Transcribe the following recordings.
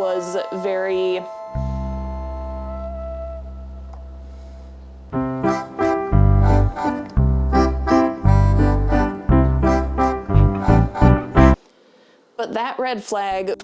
was very but that red flag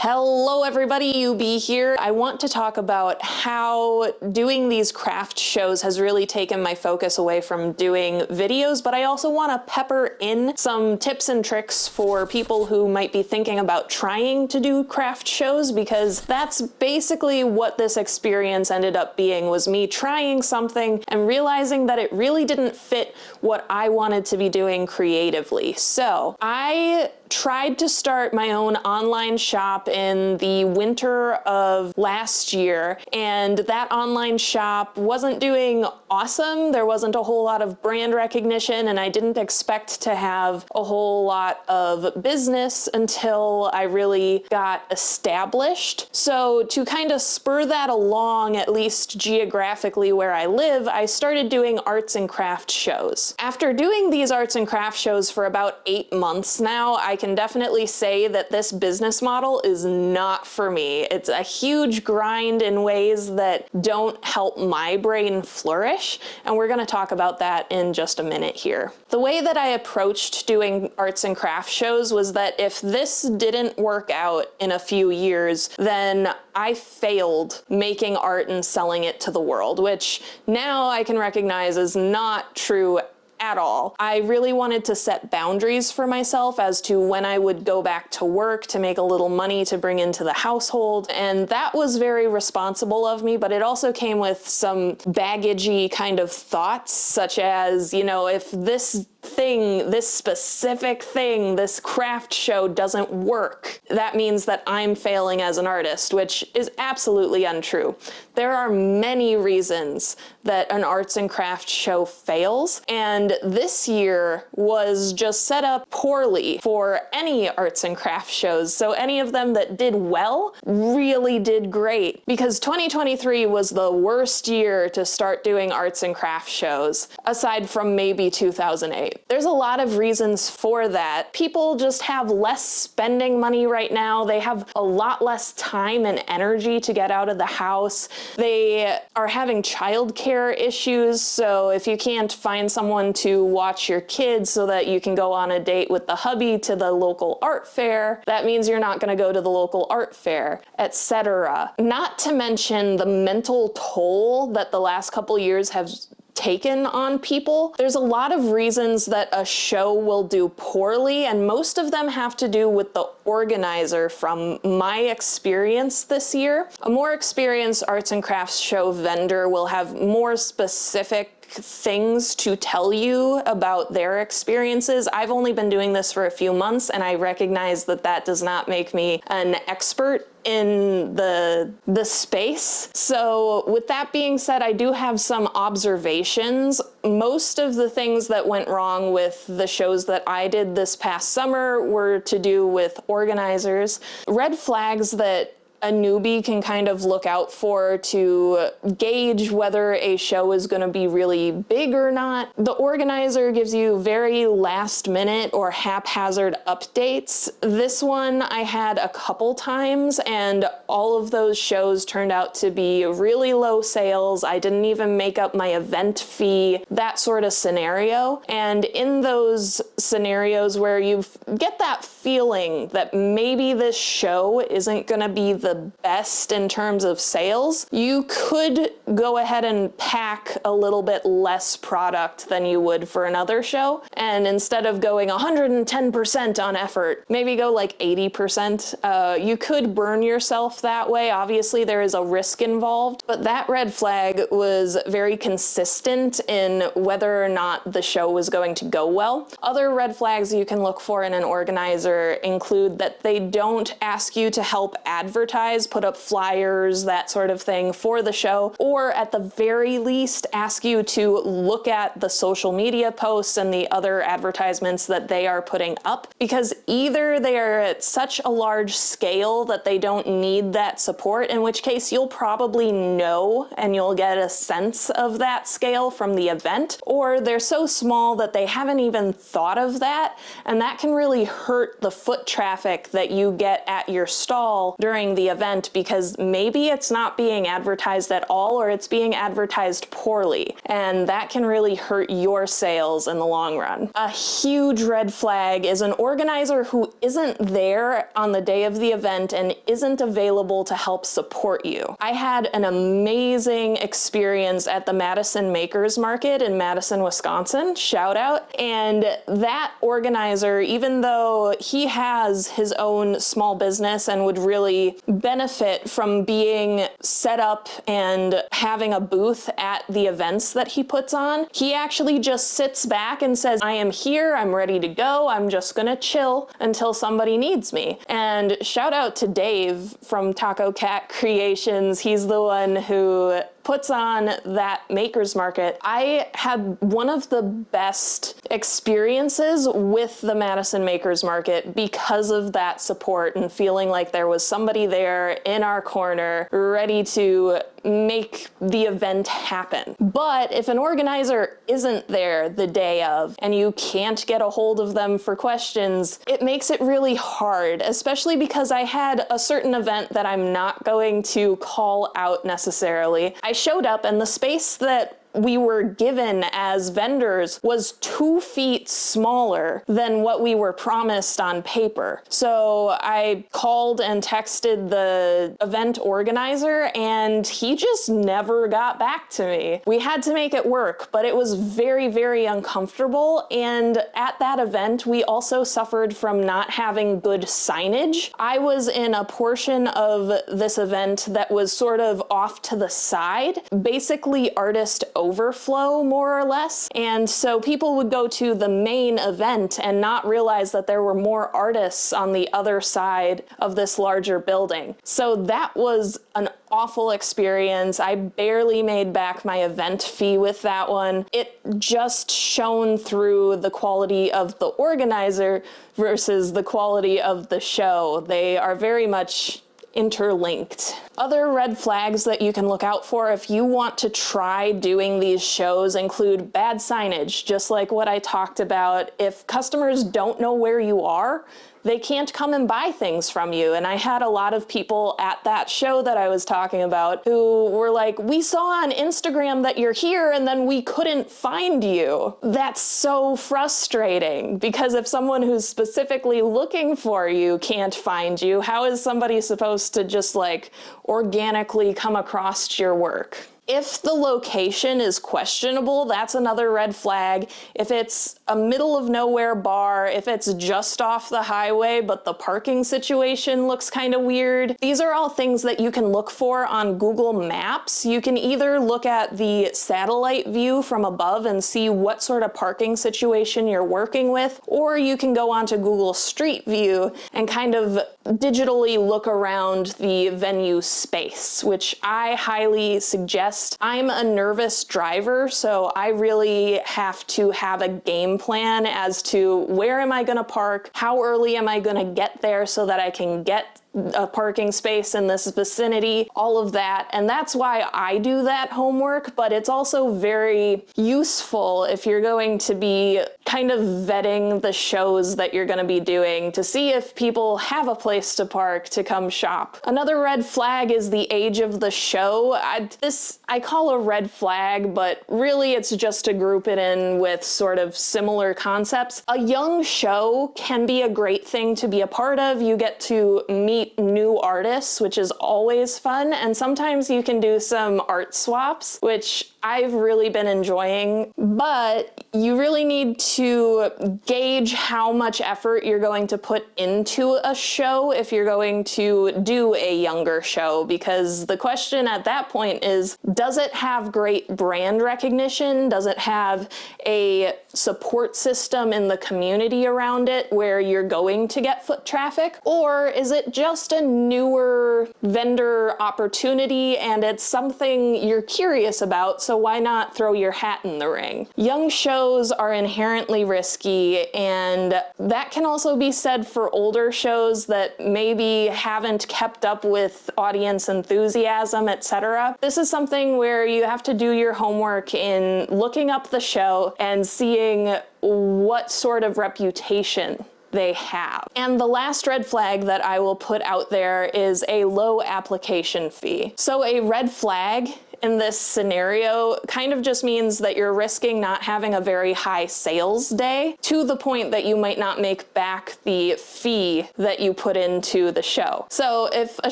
Hello everybody, newbie here. I want to talk about how doing these craft shows has really taken my focus away from doing videos, but I also want to pepper in some tips and tricks for people who might be thinking about trying to do craft shows, because that's basically what this experience ended up being, was me trying something and realizing that it really didn't fit what I wanted to be doing creatively. So I tried to start my own online shop in the winter of last year, and that online shop wasn't doing awesome. There wasn't a whole lot of brand recognition, and I didn't expect to have a whole lot of business until I really got established. So to kind of spur that along, at least geographically where I live, I started doing arts and craft shows. After doing these arts and craft shows for about 8 months now, I can definitely say that this business model is not for me. It's a huge grind in ways that don't help my brain flourish, and we're going to talk about that in just a minute here. The way that I approached doing arts and craft shows was that if this didn't work out in a few years, then I failed making art and selling it to the world, which now I can recognize is not true at all. I really wanted to set boundaries for myself as to when I would go back to work to make a little money to bring into the household, and that was very responsible of me, but it also came with some baggagey kind of thoughts, such as, you know, if this thing, this specific thing, this craft show doesn't work, that means that I'm failing as an artist, which is absolutely untrue. There are many reasons that an arts and craft show fails, and this year was just set up poorly for any arts and craft shows. So any of them that did well really did great, because 2023 was the worst year to start doing arts and craft shows, aside from maybe 2008. There's a lot of reasons for that. People just have less spending money right now. They have a lot less time and energy to get out of the house. They are having childcare issues, so if you can't find someone to watch your kids so that you can go on a date with the hubby to the local art fair, that means you're not going to go to the local art fair, etc. Not to mention the mental toll that the last couple years have taken on people. There's a lot of reasons that a show will do poorly, and most of them have to do with the organizer from my experience this year. A more experienced arts and crafts show vendor will have more specific things to tell you about their experiences. I've only been doing this for a few months, and I recognize that that does not make me an expert in the space. So with that being said, I do have some observations. Most of the things that went wrong with the shows that I did this past summer were to do with organizers. Red flags that a newbie can kind of look out for to gauge whether a show is going to be really big or not. The organizer gives you very last minute or haphazard updates. This one I had a couple times, and all of those shows turned out to be really low sales. I didn't even make up my event fee, that sort of scenario. And in those scenarios where you get that feeling that maybe this show isn't going to be the best in terms of sales, you could go ahead and pack a little bit less product than you would for another show. And instead of going 110% on effort, maybe go like 80%. You could burn yourself that way. Obviously, there is a risk involved, but that red flag was very consistent in whether or not the show was going to go well. Other red flags you can look for in an organizer include that they don't ask you to help advertise advertise, put up flyers, that sort of thing for the show, or at the very least ask you to look at the social media posts and the other advertisements that they are putting up, because either they are at such a large scale that they don't need that support, in which case you'll probably know and you'll get a sense of that scale from the event, or they're so small that they haven't even thought of that, and that can really hurt the foot traffic that you get at your stall during the event, because maybe it's not being advertised at all, or it's being advertised poorly, and that can really hurt your sales in the long run. A huge red flag is an organizer who isn't there on the day of the event and isn't available to help support you. I had an amazing experience at the Madison Makers Market in Madison, Wisconsin, shout out, and that organizer, even though he has his own small business and would really benefit from being set up and having a booth at the events that he puts on, he actually just sits back and says, I am here, I'm ready to go, I'm just gonna chill until somebody needs me. And shout out to Dave from Taco Cat Creations. He's the one who puts on that makers market. I had one of the best experiences with the Madison Makers Market because of that support and feeling like there was somebody there in our corner ready to make the event happen. But if an organizer isn't there the day of and you can't get a hold of them for questions, it makes it really hard, especially because I had a certain event that I'm not going to call out necessarily. I showed up and the space that we were given as vendors was 2 feet smaller than what we were promised on paper. So I called and texted the event organizer and he just never got back to me. We had to make it work, but it was very, very uncomfortable. And at that event, we also suffered from not having good signage. I was in a portion of this event that was sort of off to the side, basically artist overflow, more or less. And so people would go to the main event and not realize that there were more artists on the other side of this larger building. So that was an awful experience. I barely made back my event fee with that one. It just shone through the quality of the organizer versus the quality of the show. They are very much interlinked. Other red flags that you can look out for if you want to try doing these shows include bad signage, just like what I talked about. If customers don't know where you are, they can't come and buy things from you. And I had a lot of people at that show that I was talking about who were like, we saw on Instagram that you're here and then we couldn't find you. That's so frustrating, because if someone who's specifically looking for you can't find you, how is somebody supposed to just like organically come across your work? If the location is questionable, that's another red flag. If it's a middle of nowhere bar, if it's just off the highway, but the parking situation looks kind of weird, these are all things that you can look for on Google Maps. You can either look at the satellite view from above and see what sort of parking situation you're working with, or you can go onto Google Street View and kind of digitally look around the venue space, which I highly suggest. I'm a nervous driver, so I really have to have a game plan as to where am I going to park, how early am I going to get there so that I can get a parking space in this vicinity, all of that. And that's why I do that homework, but it's also very useful if you're going to be kind of vetting the shows that you're going to be doing to see if people have a place to park to come shop. Another red flag is the age of the show. I call a red flag, but really it's just to group it in with sort of similar concepts. A young show can be a great thing to be a part of. You get to meet new artists, which is always fun, and sometimes you can do some art swaps, which I've really been enjoying, but you really need to gauge how much effort you're going to put into a show if you're going to do a younger show, because the question at that point is, does it have great brand recognition? Does it have a support system in the community around it where you're going to get foot traffic? Or is it just a newer vendor opportunity and it's something you're curious about, so why not throw your hat in the ring? Young shows are inherently risky, and that can also be said for older shows that maybe haven't kept up with audience enthusiasm, etc. This is something where you have to do your homework in looking up the show and seeing what sort of reputation they have. And the last red flag that I will put out there is a low application fee. So a red flag in this scenario kind of just means that you're risking not having a very high sales day, to the point that you might not make back the fee that you put into the show. So if a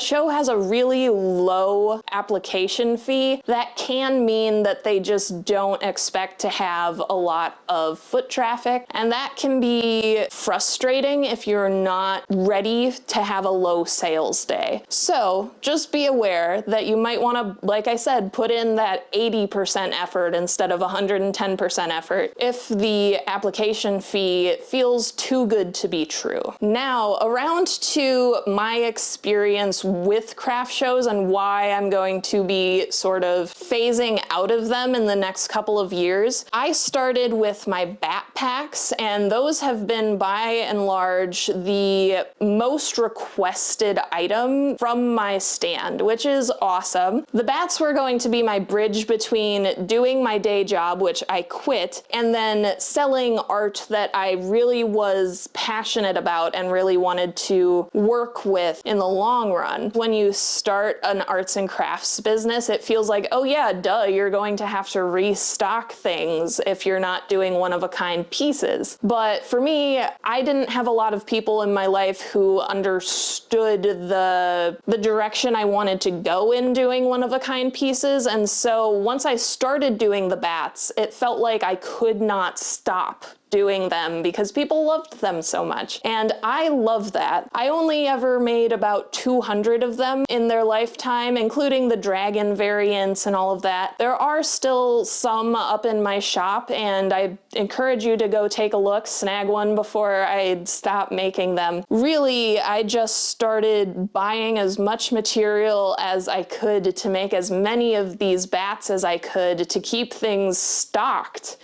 show has a really low application fee, that can mean that they just don't expect to have a lot of foot traffic, and that can be frustrating if you're not ready to have a low sales day. So just be aware that you might want to, like I said, put in that 80% effort instead of 110% effort if the application fee feels too good to be true. Now, around to my experience with craft shows and why I'm going to be sort of phasing out of them in the next couple of years. I started with my backpacks, and those have been by and large the most requested item from my stand, which is awesome. The bats were going to be my bridge between doing my day job, which I quit, and then selling art that I really was passionate about and really wanted to work with in the long run. When you start an arts and crafts business, it feels like, oh yeah, duh, you're going to have to restock things if you're not doing one-of-a-kind pieces. But for me, I didn't have a lot of people in my life who understood the direction I wanted to go in doing one-of-a-kind pieces, and so once I started doing the bats, it felt like I could not stop doing them because people loved them so much. And I love that. I only ever made about 200 of them in their lifetime, including the dragon variants and all of that. There are still some up in my shop, and I encourage you to go take a look, snag one before I stop making them. Really, I just started buying as much material as I could to make as many of these bats as I could to keep things stocked.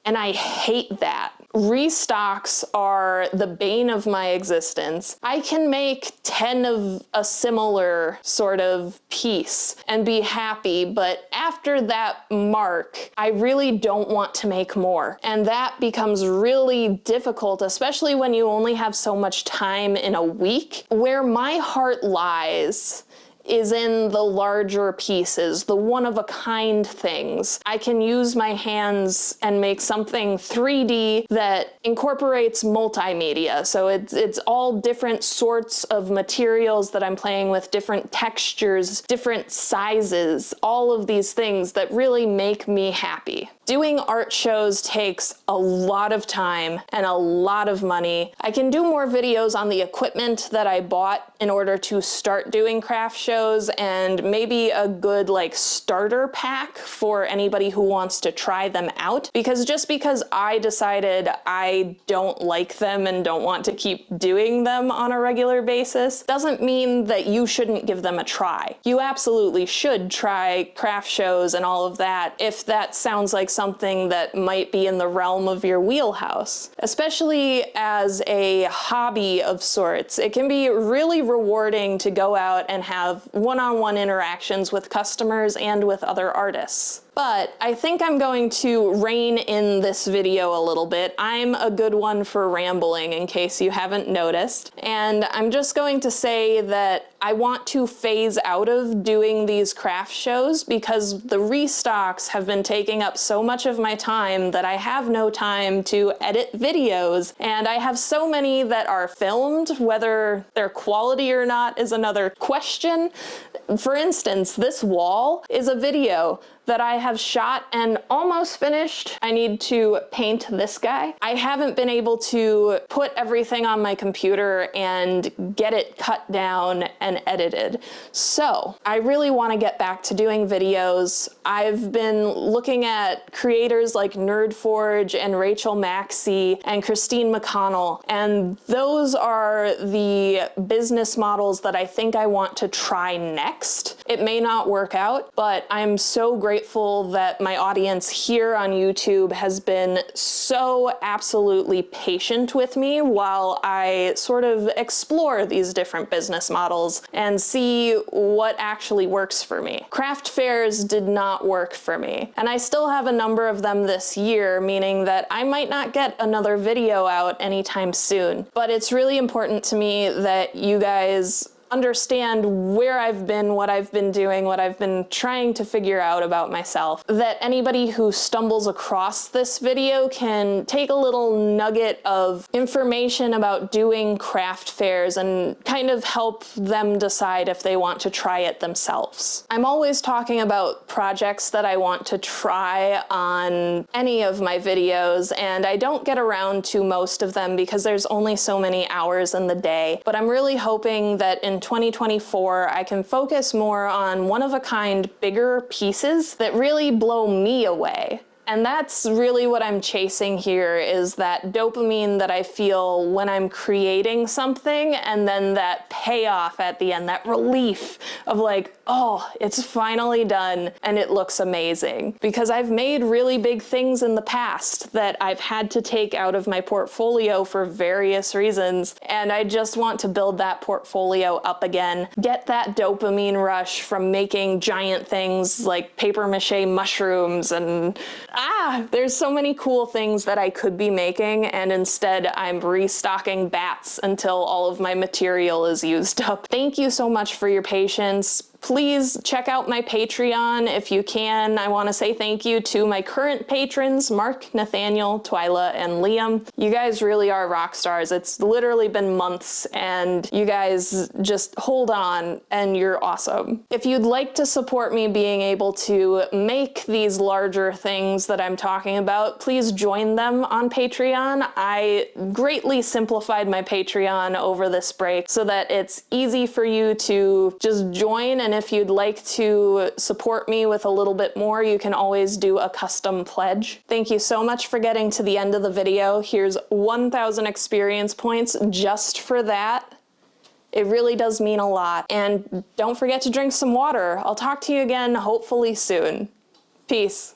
And I hate that. Restocks are the bane of my existence. I can make 10 of a similar sort of piece and be happy, but after that mark, I really don't want to make more. And that becomes really difficult, especially when you only have so much time in a week. Where my heart lies is in the larger pieces, the one-of-a-kind things. I can use my hands and make something 3D that incorporates multimedia. So it's all different sorts of materials that I'm playing with, different textures, different sizes, all of these things that really make me happy. Doing art shows takes a lot of time and a lot of money. I can do more videos on the equipment that I bought in order to start doing craft shows, and maybe a good starter pack for anybody who wants to try them out, because just because I decided I don't like them and don't want to keep doing them on a regular basis doesn't mean that you shouldn't give them a try. You absolutely should try craft shows and all of that if that sounds like something that might be in the realm of your wheelhouse. Especially as a hobby of sorts, it can be really rewarding to go out and have one-on-one interactions with customers and with other artists. But I think I'm going to rein in this video a little bit. I'm a good one for rambling, in case you haven't noticed. And I'm just going to say that I want to phase out of doing these craft shows because the restocks have been taking up so much of my time that I have no time to edit videos. And I have so many that are filmed, whether they're quality or not is another question. For instance, this wall is a video. that I have shot and almost finished. I need to paint this guy. I haven't been able to put everything on my computer and get it cut down and edited. So I really want to get back to doing videos. I've been looking at creators like NerdForge and Rachel Maxey and Christine McConnell, and those are the business models that I think I want to try next. It may not work out, but I'm so grateful that my audience here on YouTube has been so absolutely patient with me while I sort of explore these different business models and see what actually works for me. Craft fairs did not work for me, and I still have a number of them this year, meaning that I might not get another video out anytime soon. But it's really important to me that you guys understand where I've been, what I've been doing, what I've been trying to figure out about myself. That anybody who stumbles across this video can take a little nugget of information about doing craft fairs and kind of help them decide if they want to try it themselves. I'm always talking about projects that I want to try on any of my videos, and I don't get around to most of them because there's only so many hours in the day, but I'm really hoping that in 2024, I can focus more on one-of-a-kind bigger pieces that really blow me away. And that's really what I'm chasing here, is that dopamine that I feel when I'm creating something, and then that payoff at the end, that relief of like, oh, it's finally done and it looks amazing. Because I've made really big things in the past that I've had to take out of my portfolio for various reasons, and I just want to build that portfolio up again, get that dopamine rush from making giant things like paper mache mushrooms, and there's so many cool things that I could be making, and instead I'm restocking bats until all of my material is used up. Thank you so much for your patience. Please check out my Patreon if you can. I want to say thank you to my current patrons, Mark, Nathaniel, Twyla, and Liam. You guys really are rock stars. It's literally been months, and you guys just hold on, and you're awesome. If you'd like to support me being able to make these larger things that I'm talking about, please join them on Patreon. I greatly simplified my Patreon over this break so that it's easy for you to just join, and if you'd like to support me with a little bit more, you can always do a custom pledge. Thank you so much for getting to the end of the video. Here's 1,000 experience points just for that. It really does mean a lot. And don't forget to drink some water. I'll talk to you again hopefully soon. Peace.